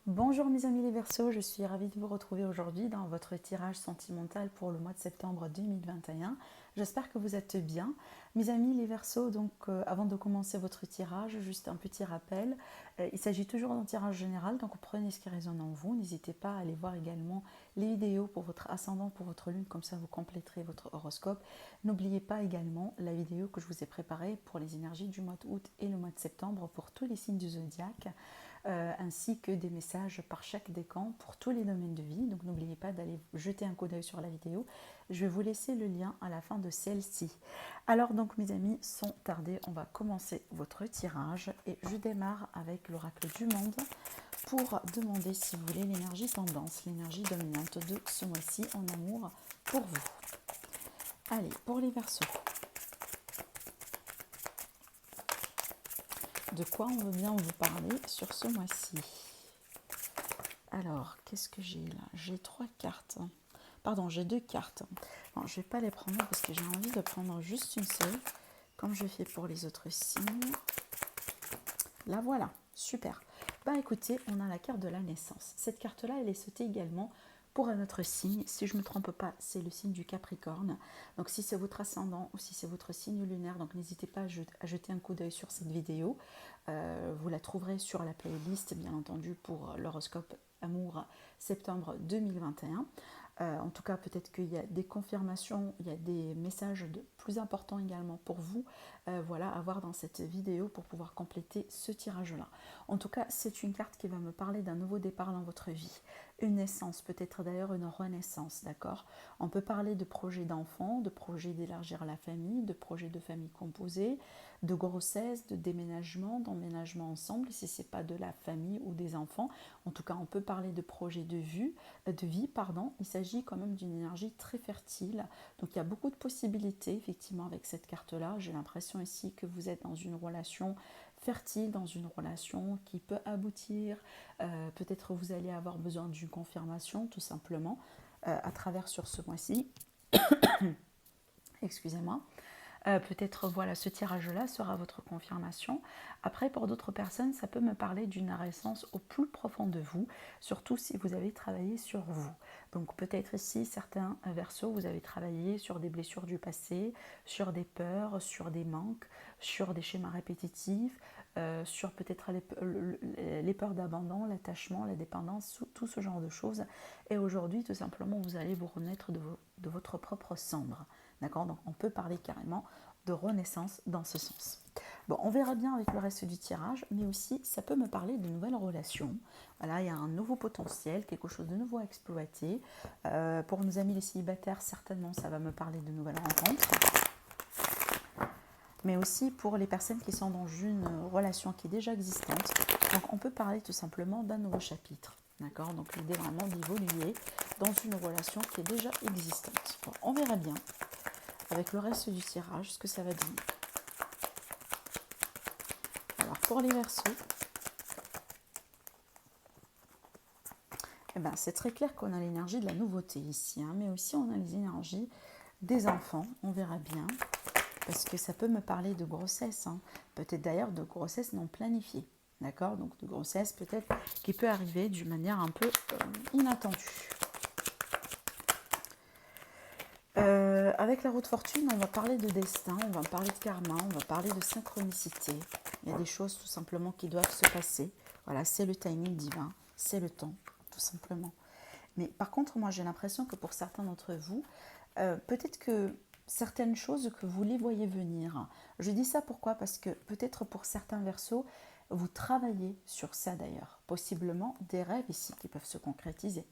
Bonjour mes amis les Verseaux, je suis ravie de vous retrouver aujourd'hui dans votre tirage sentimental pour le mois de septembre 2021. J'espère que vous êtes bien. Mes amis les Verseaux, donc avant de commencer votre tirage, juste un petit rappel. Il s'agit toujours d'un tirage général, donc prenez ce qui résonne en vous. N'hésitez pas à aller voir également les vidéos pour votre ascendant, pour votre lune, comme ça vous compléterez votre horoscope. N'oubliez pas également la vidéo que je vous ai préparée pour les énergies du mois d'août et le mois de septembre pour tous les signes du zodiaque. Ainsi que des messages par chaque décan pour tous les domaines de vie. Donc n'oubliez pas d'aller jeter un coup d'œil sur la vidéo. Je vais vous laisser le lien à la fin de celle-ci. Alors donc mes amis, sans tarder, on va commencer votre tirage et je démarre avec l'oracle du monde pour demander si vous voulez l'énergie tendance, l'énergie dominante de ce mois-ci en amour pour vous. Allez, pour les Verseaux. De quoi on veut bien vous parler sur ce mois-ci? Alors, qu'est-ce que j'ai là? J'ai 3 cartes. Pardon, j'ai 2 cartes. Bon, je ne vais pas les prendre parce que j'ai envie de prendre juste une seule, comme je fais pour les autres signes. La voilà, super. Bah écoutez, on a la carte de la naissance. Cette carte-là, elle est sautée également pour un autre signe. Si je ne me trompe pas, c'est le signe du Capricorne. Donc si c'est votre ascendant ou si c'est votre signe lunaire, donc n'hésitez pas à jeter un coup d'œil sur cette vidéo. Vous la trouverez sur la playlist, bien entendu, pour l'horoscope Amour septembre 2021. En tout cas, peut-être qu'il y a des confirmations, il y a des messages plus importants également pour vous, voilà, à voir dans cette vidéo pour pouvoir compléter ce tirage-là. En tout cas, c'est une carte qui va me parler d'un nouveau départ dans votre vie, une naissance, peut-être d'ailleurs une renaissance, d'accord? On peut parler de projets d'enfants, de projets d'élargir la famille, de projets de famille composée, de grossesse, de déménagement, d'emménagement ensemble, si ce n'est pas de la famille ou des enfants. En tout cas, on peut parler de projets de vie, pardon. Il s'agit quand même d'une énergie très fertile. Donc, il y a beaucoup de possibilités, effectivement, avec cette carte-là. J'ai l'impression ici que vous êtes dans une relation fertile, dans une relation qui peut aboutir. Peut-être vous allez avoir besoin d'une confirmation, tout simplement, à travers sur ce mois-ci. Excusez-moi. Peut-être voilà, ce tirage-là sera votre confirmation. Après, pour d'autres personnes, ça peut me parler d'une naissance au plus profond de vous, surtout si vous avez travaillé sur vous. Donc peut-être ici, certains Verseaux, vous avez travaillé sur des blessures du passé, sur des peurs, sur des manques, sur des schémas répétitifs, sur peut-être les peurs d'abandon, l'attachement, la dépendance, tout ce genre de choses. Et aujourd'hui, tout simplement, vous allez vous renaître de votre propre cendre. D'accord? Donc on peut parler carrément de renaissance dans ce sens. Bon, on verra bien avec le reste du tirage, mais aussi ça peut me parler de nouvelles relations. Voilà, il y a un nouveau potentiel, quelque chose de nouveau à exploiter. Pour nos amis les célibataires, certainement ça va me parler de nouvelles rencontres. Mais aussi pour les personnes qui sont dans une relation qui est déjà existante. Donc on peut parler tout simplement d'un nouveau chapitre. D'accord? Donc l'idée vraiment d'évoluer dans une relation qui est déjà existante. Bon, on verra bien avec le reste du tirage ce que ça va donner. Alors pour les Verseaux, eh ben, c'est très clair qu'on a l'énergie de la nouveauté ici, hein, mais aussi on a les énergies des enfants, on verra bien, parce que ça peut me parler de grossesse, hein, peut-être d'ailleurs de grossesse non planifiée, d'accord? Donc de grossesse peut-être qui peut arriver d'une manière un peu inattendue. Avec la roue de fortune, on va parler de destin, on va parler de karma, on va parler de synchronicité. Il y a des choses tout simplement qui doivent se passer. Voilà, c'est le timing divin, c'est le temps, tout simplement. Mais par contre, moi j'ai l'impression que pour certains d'entre vous, peut-être que certaines choses que vous les voyez venir. Je dis ça pourquoi? Parce que peut-être pour certains Verseaux, vous travaillez sur ça d'ailleurs. Possiblement des rêves ici qui peuvent se concrétiser.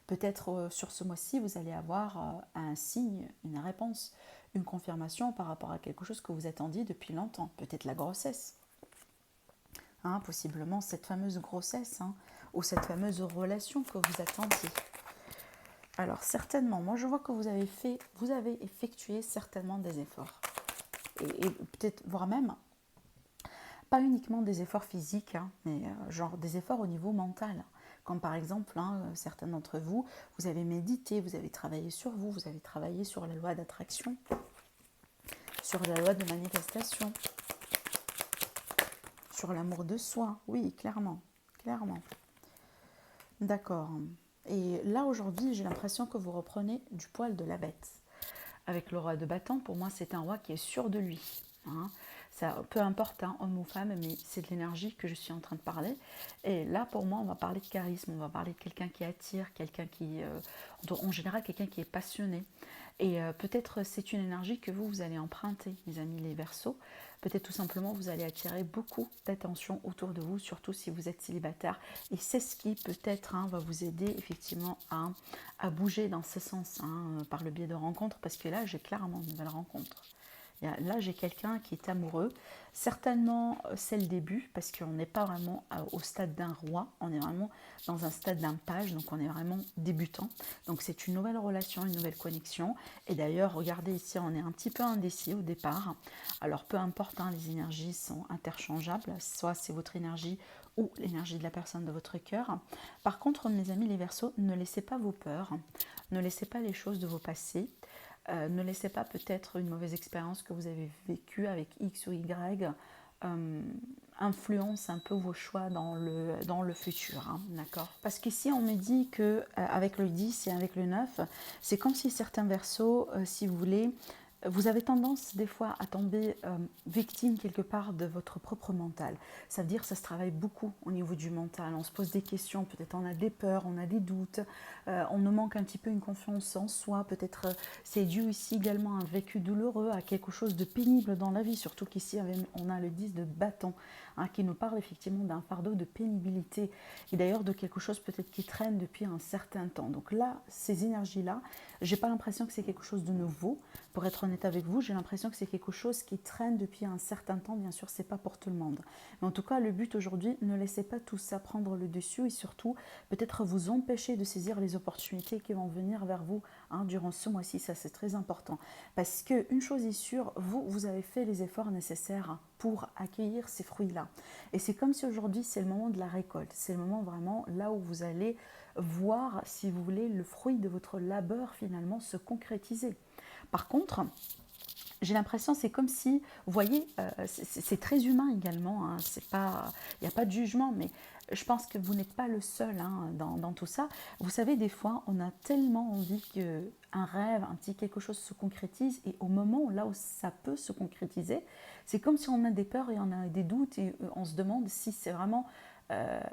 Peut-être sur ce mois-ci, vous allez avoir un signe, une réponse, une confirmation par rapport à quelque chose que vous attendiez depuis longtemps. Peut-être la grossesse. Hein, possiblement cette fameuse grossesse, hein, ou cette fameuse relation que vous attendiez. Alors certainement, moi je vois que vous avez effectué certainement des efforts. Et peut-être, voire même, pas uniquement des efforts physiques, hein, mais genre des efforts au niveau mental. Comme par exemple, hein, certains d'entre vous, vous avez médité, vous avez travaillé sur vous, vous avez travaillé sur la loi d'attraction, sur la loi de manifestation, sur l'amour de soi, oui, clairement, clairement. D'accord. Et là, aujourd'hui, j'ai l'impression que vous reprenez du poil de la bête. Avec le roi de bâton, pour moi, c'est un roi qui est sûr de lui. Hein. Ça, peu importe, hein, homme ou femme, mais c'est de l'énergie que je suis en train de parler. Et là, pour moi, on va parler de charisme, on va parler de quelqu'un qui attire, quelqu'un qui, en général, quelqu'un qui est passionné. Et peut-être c'est une énergie que vous allez emprunter, mes amis les Verseaux. Peut-être tout simplement, vous allez attirer beaucoup d'attention autour de vous, surtout si vous êtes célibataire. Et c'est ce qui peut-être va vous aider effectivement à bouger dans ce sens, par le biais de rencontres, parce que là, j'ai clairement une nouvelle rencontre. Là, j'ai quelqu'un qui est amoureux. Certainement, c'est le début, parce qu'on n'est pas vraiment au stade d'un roi, on est vraiment dans un stade d'un page, donc on est vraiment débutant. Donc c'est une nouvelle relation, une nouvelle connexion. Et d'ailleurs, regardez ici, on est un petit peu indécis au départ. Alors peu importe, les énergies sont interchangeables, soit c'est votre énergie ou l'énergie de la personne de votre cœur. Par contre, mes amis les Verseaux, ne laissez pas vos peurs, ne laissez pas les choses de vos passés. Ne laissez pas peut-être une mauvaise expérience que vous avez vécue avec X ou Y influence un peu vos choix dans le futur, d'accord. Parce qu'ici on me dit que avec le 10 et avec le 9, c'est comme si certains versos, si vous voulez, vous avez tendance des fois à tomber victime quelque part de votre propre mental. Ça veut dire que ça se travaille beaucoup au niveau du mental. On se pose des questions, peut-être on a des peurs, on a des doutes, on nous manque un petit peu une confiance en soi. Peut-être c'est dû ici également à un vécu douloureux, à quelque chose de pénible dans la vie. Surtout qu'ici on a le 10 de bâton, qui nous parle effectivement d'un fardeau de pénibilité. Et d'ailleurs de quelque chose peut-être qui traîne depuis un certain temps. Donc là, ces énergies-là, j'ai pas l'impression que c'est quelque chose de nouveau. Pour être honnête avec vous, j'ai l'impression que c'est quelque chose qui traîne depuis un certain temps. Bien sûr, c'est pas pour tout le monde. Mais en tout cas, le but aujourd'hui, ne laissez pas tout ça prendre le dessus et surtout, peut-être vous empêcher de saisir les opportunités qui vont venir vers vous durant ce mois-ci. Ça, c'est très important. Parce qu'une chose est sûre, vous avez fait les efforts nécessaires pour accueillir ces fruits-là. Et c'est comme si aujourd'hui, c'est le moment de la récolte. C'est le moment vraiment là où vous allez voir, si vous voulez, le fruit de votre labeur finalement se concrétiser. Par contre, j'ai l'impression, c'est comme si, vous voyez, c'est très humain également, c'est pas, il n'y a pas de jugement, mais je pense que vous n'êtes pas le seul dans tout ça. Vous savez, des fois, on a tellement envie qu'un rêve, un petit quelque chose se concrétise, et au moment là où ça peut se concrétiser, c'est comme si on a des peurs et on a des doutes, et on se demande si c'est vraiment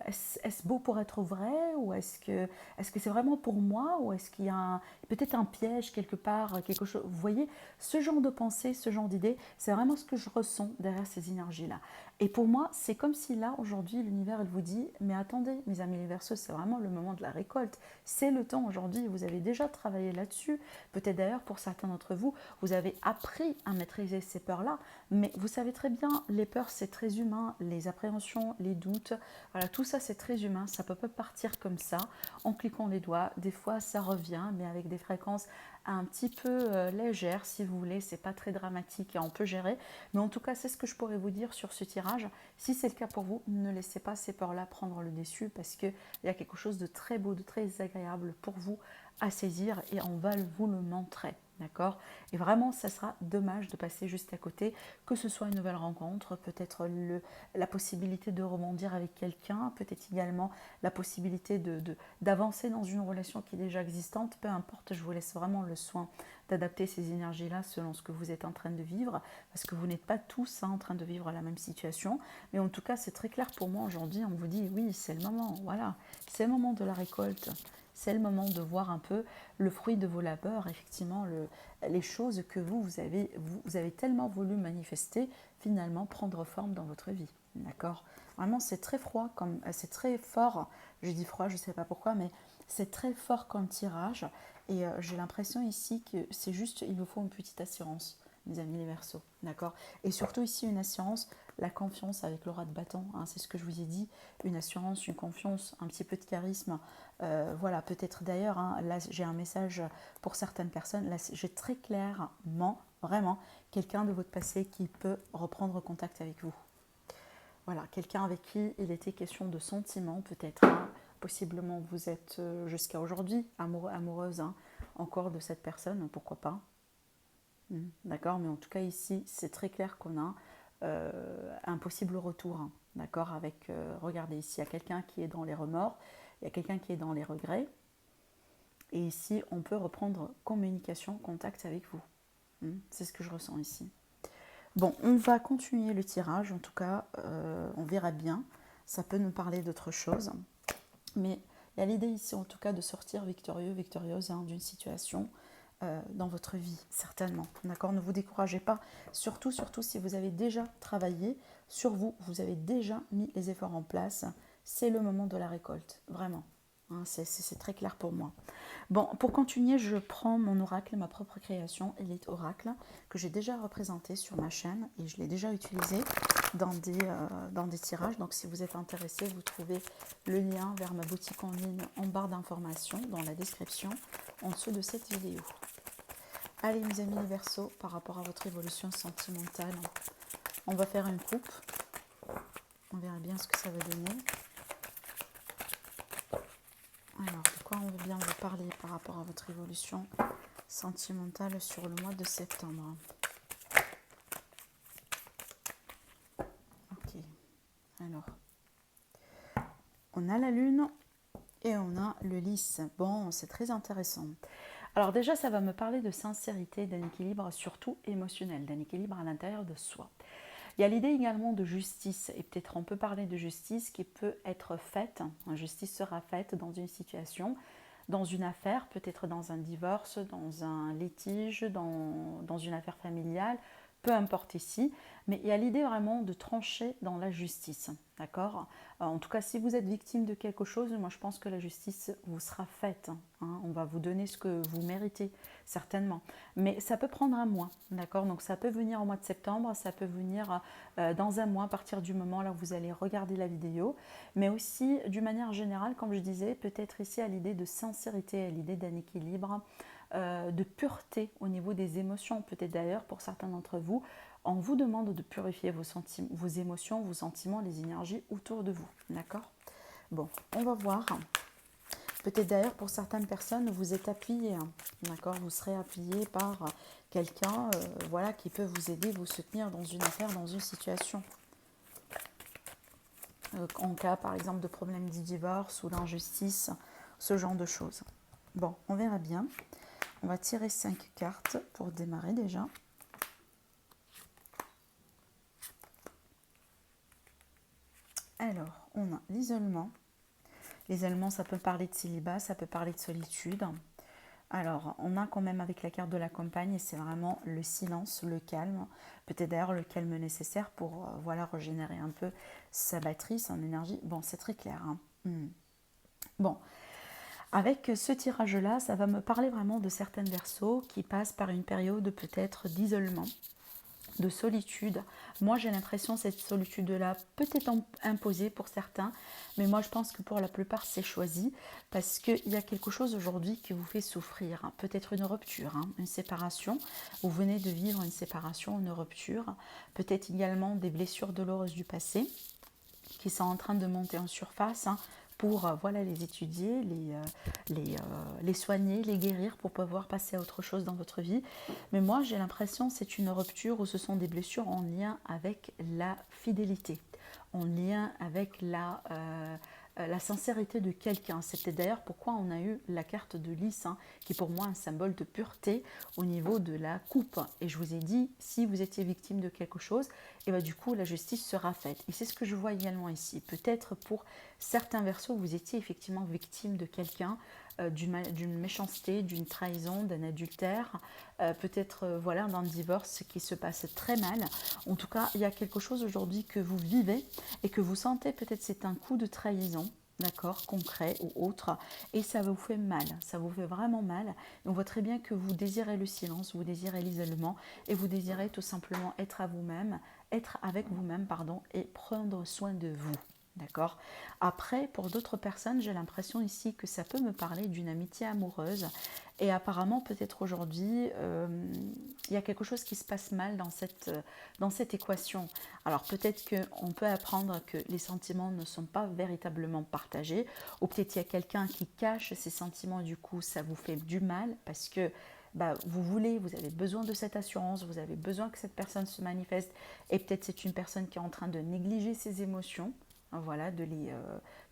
est-ce beau pour être vrai ou est-ce que c'est vraiment pour moi ou est-ce qu'il y a peut-être un piège quelque part, quelque chose. Vous voyez, ce genre de pensée, ce genre d'idée, c'est vraiment ce que je ressens derrière ces énergies-là. Et pour moi, c'est comme si là, aujourd'hui, l'univers, il vous dit, mais attendez, mes amis les Verseaux, c'est vraiment le moment de la récolte. C'est le temps aujourd'hui, vous avez déjà travaillé là-dessus. Peut-être d'ailleurs, pour certains d'entre vous, vous avez appris à maîtriser ces peurs-là. Mais vous savez très bien, les peurs, c'est très humain. Les appréhensions, les doutes, voilà, tout ça, c'est très humain. Ça ne peut pas partir comme ça, en cliquant les doigts. Des fois, ça revient, mais avec des fréquences un petit peu légères, si vous voulez. C'est pas très dramatique et on peut gérer. Mais en tout cas, c'est ce que je pourrais vous dire sur ce tirage. Si c'est le cas pour vous, ne laissez pas ces peurs-là prendre le dessus parce qu'il y a quelque chose de très beau, de très agréable pour vous à saisir et on va vous le montrer. D'accord. Et vraiment, ça sera dommage de passer juste à côté, que ce soit une nouvelle rencontre, peut-être la possibilité de rebondir avec quelqu'un, peut-être également la possibilité d'avancer dans une relation qui est déjà existante, peu importe, je vous laisse vraiment le soin d'adapter ces énergies-là selon ce que vous êtes en train de vivre, parce que vous n'êtes pas tous en train de vivre la même situation, mais en tout cas, c'est très clair pour moi aujourd'hui, on vous dit, oui, c'est le moment, voilà, c'est le moment de la récolte. C'est le moment de voir un peu le fruit de vos labeurs, effectivement, les choses que vous avez tellement voulu manifester, finalement prendre forme dans votre vie. D'accord. Vraiment, c'est très froid, c'est très fort. Je dis froid, je ne sais pas pourquoi, mais c'est très fort comme tirage. Et j'ai l'impression ici que c'est juste, il vous faut une petite assurance, mes amis les Verseaux. D'accord. Et surtout ici, une assurance, la confiance avec le roi de bâton, c'est ce que je vous ai dit, une assurance, une confiance, un petit peu de charisme. Voilà, peut-être d'ailleurs, là j'ai un message pour certaines personnes, là j'ai très clairement, vraiment, quelqu'un de votre passé qui peut reprendre contact avec vous. Voilà, quelqu'un avec qui il était question de sentiments, peut-être, possiblement vous êtes jusqu'à aujourd'hui amoureux, amoureuse encore de cette personne, pourquoi pas. D'accord, mais en tout cas ici, c'est très clair qu'on a un possible retour. D'accord, avec, regardez ici, il y a quelqu'un qui est dans les remords, il y a quelqu'un qui est dans les regrets. Et ici, on peut reprendre communication, contact avec vous. C'est ce que je ressens ici. Bon, on va continuer le tirage. En tout cas, on verra bien. Ça peut nous parler d'autre chose. Mais il y a l'idée ici, en tout cas, de sortir victorieux, victorieuse d'une situation dans votre vie, certainement. D'accord? Ne vous découragez pas. Surtout si vous avez déjà travaillé sur vous, vous avez déjà mis les efforts en place. C'est le moment de la récolte, vraiment. C'est très clair pour moi. Bon, pour continuer, je prends mon oracle, ma propre création, Elite Oracle, que j'ai déjà représenté sur ma chaîne et je l'ai déjà utilisé dans des tirages. Donc, si vous êtes intéressé, vous trouvez le lien vers ma boutique en ligne en barre d'informations, dans la description, en dessous de cette vidéo. Allez, mes amis les Verseaux, par rapport à votre évolution sentimentale, on va faire une coupe. On verra bien ce que ça va donner. Alors, de quoi on veut bien vous parler par rapport à votre évolution sentimentale sur le mois de septembre? Ok. Alors, on a la lune et on a le lys. Bon, c'est très intéressant. Alors déjà, ça va me parler de sincérité, d'un équilibre surtout émotionnel, d'un équilibre à l'intérieur de soi. Il y a l'idée également de justice, et peut-être on peut parler de justice qui peut être faite, justice sera faite dans une situation, dans une affaire, peut-être dans un divorce, dans un litige, dans une affaire familiale, peu importe ici, mais il y a l'idée vraiment de trancher dans la justice, d'accord? En tout cas, si vous êtes victime de quelque chose, moi je pense que la justice vous sera faite, on va vous donner ce que vous méritez, certainement, mais ça peut prendre un mois, d'accord? Donc ça peut venir au mois de septembre, ça peut venir dans un mois à partir du moment là où vous allez regarder la vidéo, mais aussi d'une manière générale, comme je disais, peut-être ici à l'idée de sincérité, à l'idée d'un équilibre, de pureté au niveau des émotions. Peut-être d'ailleurs pour certains d'entre vous, on vous demande de purifier vos émotions, vos sentiments, les énergies autour de vous. D'accord? Bon, on va voir. Peut-être d'ailleurs pour certaines personnes, vous êtes appuyé. D'accord? Vous serez appuyé par quelqu'un voilà, qui peut vous aider, vous soutenir dans une affaire, dans une situation. En cas par exemple de problème de divorce ou d'injustice, ce genre de choses. Bon, on verra bien. On va tirer 5 cartes pour démarrer déjà. Alors, on a l'isolement. L'isolement, ça peut parler de célibat, ça peut parler de solitude. Alors, on a quand même avec la carte de la compagne, c'est vraiment le silence, le calme. Peut-être d'ailleurs le calme nécessaire pour voilà, régénérer un peu sa batterie, son énergie. Bon, c'est très clair. Bon. Avec ce tirage-là, ça va me parler vraiment de certaines Verseaux qui passent par une période peut-être d'isolement, de solitude. Moi, j'ai l'impression que cette solitude-là peut être imposée pour certains, mais moi, je pense que pour la plupart, c'est choisi parce qu'il y a quelque chose aujourd'hui qui vous fait souffrir. Peut-être une rupture, une séparation. Vous venez de vivre une séparation, une rupture. Peut-être également des blessures douloureuses du passé qui sont en train de monter en surface, pour voilà, les étudier, les soigner, les guérir pour pouvoir passer à autre chose dans votre vie. Mais moi, j'ai l'impression que c'est une rupture où ce sont des blessures en lien avec la fidélité, en lien avec la sincérité de quelqu'un. C'était d'ailleurs pourquoi on a eu la carte de lys, qui est pour moi un symbole de pureté au niveau de la coupe. Et je vous ai dit, si vous étiez victime de quelque chose, et bien du coup la justice sera faite. Et c'est ce que je vois également ici. Peut-être pour certains Verseaux, vous étiez effectivement victime de quelqu'un, d'une méchanceté, d'une trahison, d'un adultère, peut-être voilà, d'un divorce qui se passe très mal. En tout cas, il y a quelque chose aujourd'hui que vous vivez et que vous sentez, peut-être c'est un coup de trahison, d'accord, concret ou autre, et ça vous fait mal, ça vous fait vraiment mal. Et on voit très bien que vous désirez le silence, vous désirez l'isolement, et vous désirez tout simplement être à vous-même, être avec vous-même, pardon, et prendre soin de vous. D'accord. Après, pour d'autres personnes, j'ai l'impression ici que ça peut me parler d'une amitié amoureuse. Et apparemment, peut-être aujourd'hui, il y a quelque chose qui se passe mal dans cette équation. Alors peut-être qu'on peut apprendre que les sentiments ne sont pas véritablement partagés. Ou peut-être il y a quelqu'un qui cache ses sentiments, du coup, ça vous fait du mal parce que vous avez besoin de cette assurance, vous avez besoin que cette personne se manifeste. Et peut-être c'est une personne qui est en train de négliger ses émotions. voilà,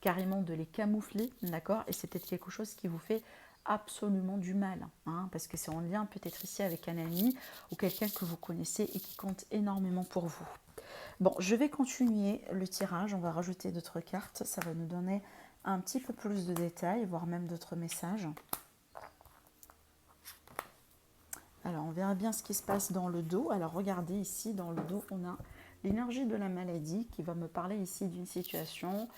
carrément de les camoufler, d'accord. Et c'est peut-être quelque chose qui vous fait absolument du mal, hein, parce que c'est en lien peut-être ici avec un ami ou quelqu'un que vous connaissez et qui compte énormément pour vous. Bon, je vais continuer le tirage, on va rajouter d'autres cartes, ça va nous donner un petit peu plus de détails, voire même d'autres messages. Alors, on verra bien ce qui se passe dans le dos. Alors, regardez ici, dans le dos, on a l'énergie de la maladie qui va me parler ici d'une situation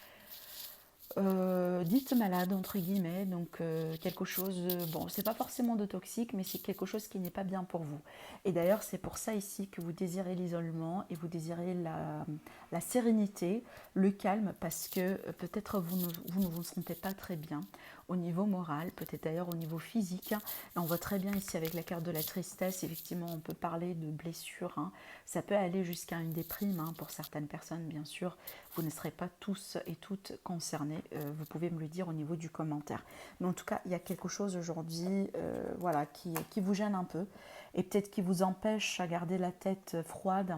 dite malade, entre guillemets. Donc, quelque chose, bon, c'est pas forcément de toxique, mais c'est quelque chose qui n'est pas bien pour vous. Et d'ailleurs, c'est pour ça ici que vous désirez l'isolement et vous désirez la sérénité, le calme, parce que peut-être vous ne vous sentez pas très bien au niveau moral, peut-être d'ailleurs au niveau physique. Et on voit très bien ici avec la carte de la tristesse, effectivement, on peut parler de blessures, hein. Ça peut aller jusqu'à une déprime, hein, pour certaines personnes, bien sûr. Vous ne serez pas tous et toutes concernés, vous pouvez me le dire au niveau du commentaire. Mais en tout cas, il y a quelque chose aujourd'hui, voilà, qui vous gêne un peu et peut-être qui vous empêche à garder la tête froide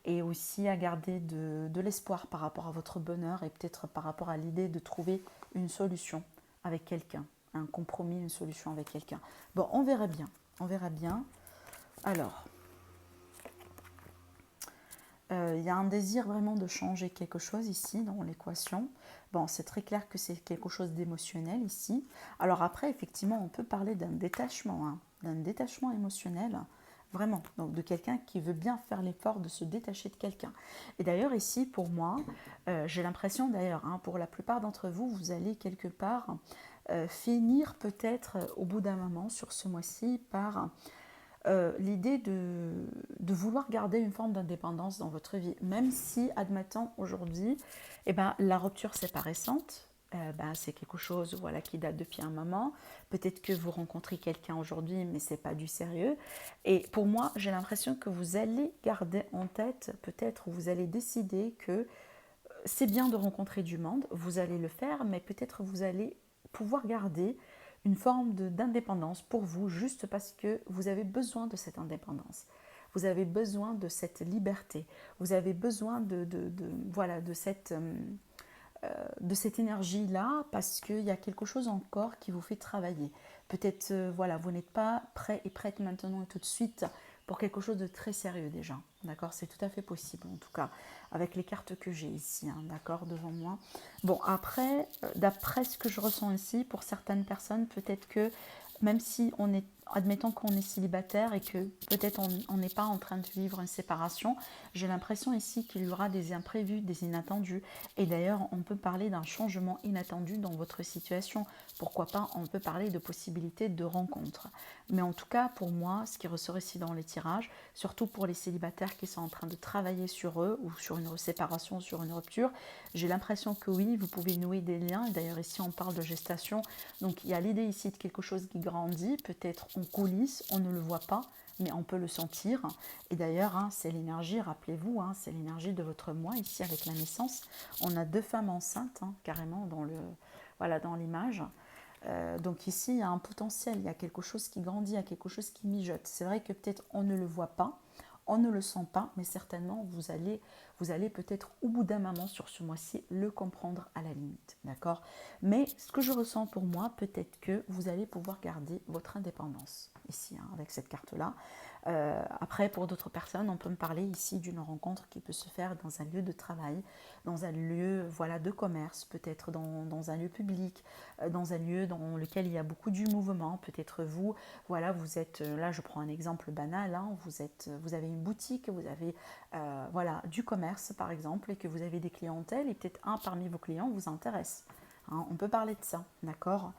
et aussi à garder de l'espoir par rapport à votre bonheur et peut-être par rapport à l'idée de trouver une solution avec quelqu'un, un compromis, une solution avec quelqu'un. Bon, on verra bien, on verra bien. Alors, il y a un désir vraiment de changer quelque chose ici dans l'équation. Bon, c'est très clair que c'est quelque chose d'émotionnel ici. Alors après, effectivement, on peut parler d'un détachement, hein, d'un détachement émotionnel, vraiment, donc de quelqu'un qui veut bien faire l'effort de se détacher de quelqu'un. Et d'ailleurs ici, pour moi, j'ai l'impression d'ailleurs, hein, pour la plupart d'entre vous, vous allez quelque part finir peut-être au bout d'un moment sur ce mois-ci par l'idée de vouloir garder une forme d'indépendance dans votre vie, même si, admettons, aujourd'hui, eh ben, la rupture c'est pas récente, ben, c'est quelque chose, voilà, qui date depuis un moment. Peut-être que vous rencontrez quelqu'un aujourd'hui, mais c'est pas du sérieux. Et pour moi, j'ai l'impression que vous allez garder en tête, peut-être, vous allez décider que c'est bien de rencontrer du monde, vous allez le faire, mais peut-être vous allez pouvoir garder une forme d'indépendance pour vous, juste parce que vous avez besoin de cette indépendance. Vous avez besoin de cette liberté. Vous avez besoin voilà, de cette énergie-là, parce qu'il y a quelque chose encore qui vous fait travailler. Peut-être, voilà, vous n'êtes pas prêt et prête maintenant et tout de suite pour quelque chose de très sérieux déjà. D'accord, c'est tout à fait possible, en tout cas, avec les cartes que j'ai ici, hein, d'accord, devant moi. Bon, après, d'après ce que je ressens ici, pour certaines personnes, peut-être que même si on est, admettons qu'on est célibataire et que peut-être on n'est pas en train de vivre une séparation, j'ai l'impression ici qu'il y aura des imprévus, des inattendus. Et d'ailleurs, on peut parler d'un changement inattendu dans votre situation. Pourquoi pas, on peut parler de possibilités de rencontre. Mais en tout cas, pour moi, ce qui ressort ici dans les tirages, surtout pour les célibataires qui sont en train de travailler sur eux ou sur une séparation, sur une rupture, j'ai l'impression que oui, vous pouvez nouer des liens. Et d'ailleurs, ici, on parle de gestation. Donc, il y a l'idée ici de quelque chose qui grandit, peut-être en coulisses, on ne le voit pas, mais on peut le sentir. Et d'ailleurs, hein, c'est l'énergie, rappelez-vous, hein, c'est l'énergie de votre moi ici avec la naissance. On a 2 femmes enceintes, hein, carrément voilà, dans l'image. Donc ici, il y a un potentiel, il y a quelque chose qui grandit, il y a quelque chose qui mijote. C'est vrai que peut-être on ne le voit pas, on ne le sent pas, mais certainement vous allez peut-être au bout d'un moment sur ce mois-ci le comprendre à la limite, d'accord. Mais ce que je ressens pour moi, peut-être que vous allez pouvoir garder votre indépendance ici, hein, avec cette carte-là. Après, pour d'autres personnes, on peut me parler ici d'une rencontre qui peut se faire dans un lieu de travail, dans un lieu, voilà, de commerce, peut-être dans un lieu public, dans un lieu dans lequel il y a beaucoup du mouvement. Peut-être vous, voilà, vous êtes, là je prends un exemple banal, hein, vous avez une boutique, vous avez voilà, du commerce par exemple, et que vous avez des clientèles, et peut-être un parmi vos clients vous intéresse. Hein, on peut parler de ça, d'accord.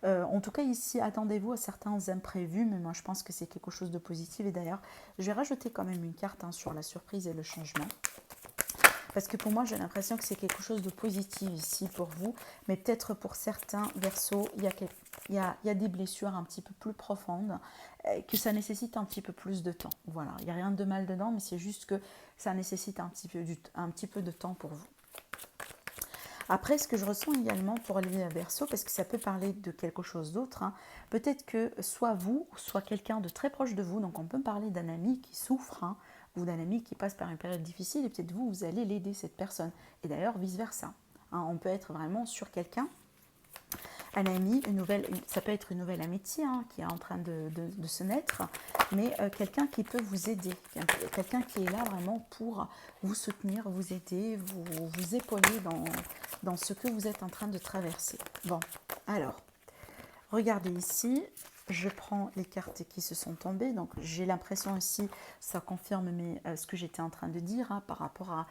En tout cas ici, attendez-vous à certains imprévus, mais moi je pense que c'est quelque chose de positif. Et d'ailleurs, je vais rajouter quand même une carte, hein, sur la surprise et le changement. Parce que pour moi, j'ai l'impression que c'est quelque chose de positif ici pour vous. Mais peut-être pour certains Verseaux, il y a des blessures un petit peu plus profondes, que ça nécessite un petit peu plus de temps. Voilà, il n'y a rien de mal dedans, mais c'est juste que ça nécessite un petit peu de temps pour vous. Après, ce que je ressens également pour les Verseaux, parce que ça peut parler de quelque chose d'autre, hein, peut-être que soit vous, soit quelqu'un de très proche de vous, donc on peut parler d'un ami qui souffre, hein, ou d'un ami qui passe par une période difficile, et peut-être vous allez l'aider, cette personne. Et d'ailleurs, vice-versa. hein. On peut être vraiment sur quelqu'un, un ami, ça peut être une nouvelle amitié hein, qui est en train de se naître, mais quelqu'un qui peut vous aider, quelqu'un qui est là vraiment pour vous soutenir, vous aider, vous épauler dans ce que vous êtes en train de traverser. Bon, alors, regardez ici, je prends les cartes qui se sont tombées, donc j'ai l'impression ici, ça confirme ce que j'étais en train de dire hein, par rapport à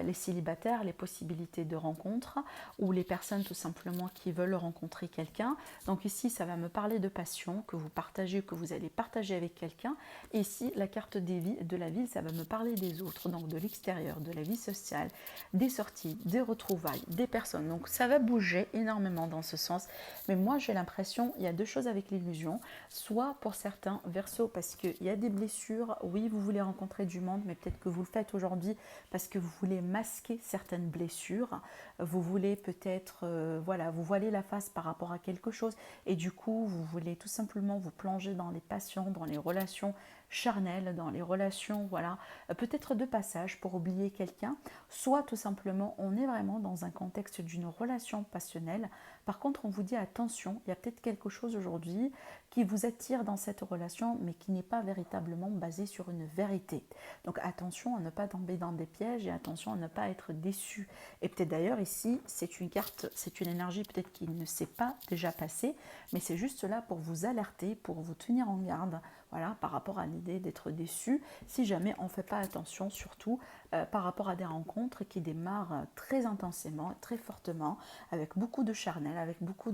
les célibataires, les possibilités de rencontre, ou les personnes tout simplement qui veulent rencontrer quelqu'un. Donc ici, ça va me parler de passion, que vous partagez, que vous allez partager avec quelqu'un. Et ici, la carte de la ville, ça va me parler des autres, donc de l'extérieur, de la vie sociale, des sorties, des retrouvailles, des personnes. Donc ça va bouger énormément dans ce sens. Mais moi, j'ai l'impression, il y a deux choses avec l'illusion. Soit pour certains, Verseau, parce qu'il y a des blessures. Oui, vous voulez rencontrer du monde, mais peut-être que vous le faites aujourd'hui parce que vous voulez masquer certaines blessures. Vous voulez peut-être, voilà, vous voiler la face par rapport à quelque chose. Et du coup, vous voulez tout simplement vous plonger dans les passions, dans les relations charnelles, dans les relations, voilà, peut-être de passage pour oublier quelqu'un. Soit tout simplement, on est vraiment dans un contexte d'une relation passionnelle. Par contre, on vous dit attention, il y a peut-être quelque chose aujourd'hui qui vous attire dans cette relation, mais qui n'est pas véritablement basé sur une vérité. Donc attention à ne pas tomber dans des pièges et attention à ne pas être déçu. Et peut-être d'ailleurs ici, c'est une carte, c'est une énergie peut-être qui ne s'est pas déjà passée, mais c'est juste là pour vous alerter, pour vous tenir en garde, voilà, par rapport à l'idée d'être déçu, si jamais on ne fait pas attention, surtout par rapport à des rencontres qui démarrent très intensément, très fortement, avec beaucoup de charnel, avec beaucoup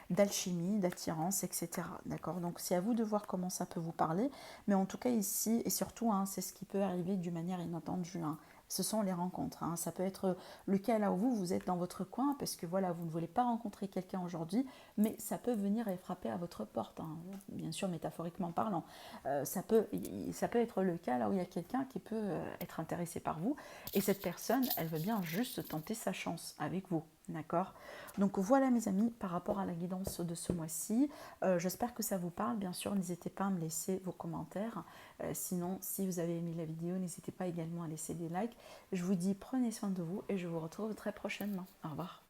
d'alchimie, d'attirance, etc. D'accord. Donc c'est à vous de voir comment ça peut vous parler, mais en tout cas ici, et surtout, hein, c'est ce qui peut arriver d'une manière inattendue, hein. Ce sont les rencontres, hein. Ça peut être le cas là où vous êtes dans votre coin, parce que voilà, vous ne voulez pas rencontrer quelqu'un aujourd'hui, mais ça peut venir et frapper à votre porte, hein. Bien sûr métaphoriquement parlant. Ça peut être le cas là où il y a quelqu'un qui peut être intéressé par vous, et cette personne, elle veut bien juste tenter sa chance avec vous. D'accord. Donc voilà mes amis, par rapport à la guidance de ce mois-ci, j'espère que ça vous parle. Bien sûr, n'hésitez pas à me laisser vos commentaires. Sinon, si vous avez aimé la vidéo, n'hésitez pas également à laisser des likes. Je vous dis prenez soin de vous et je vous retrouve très prochainement. Au revoir.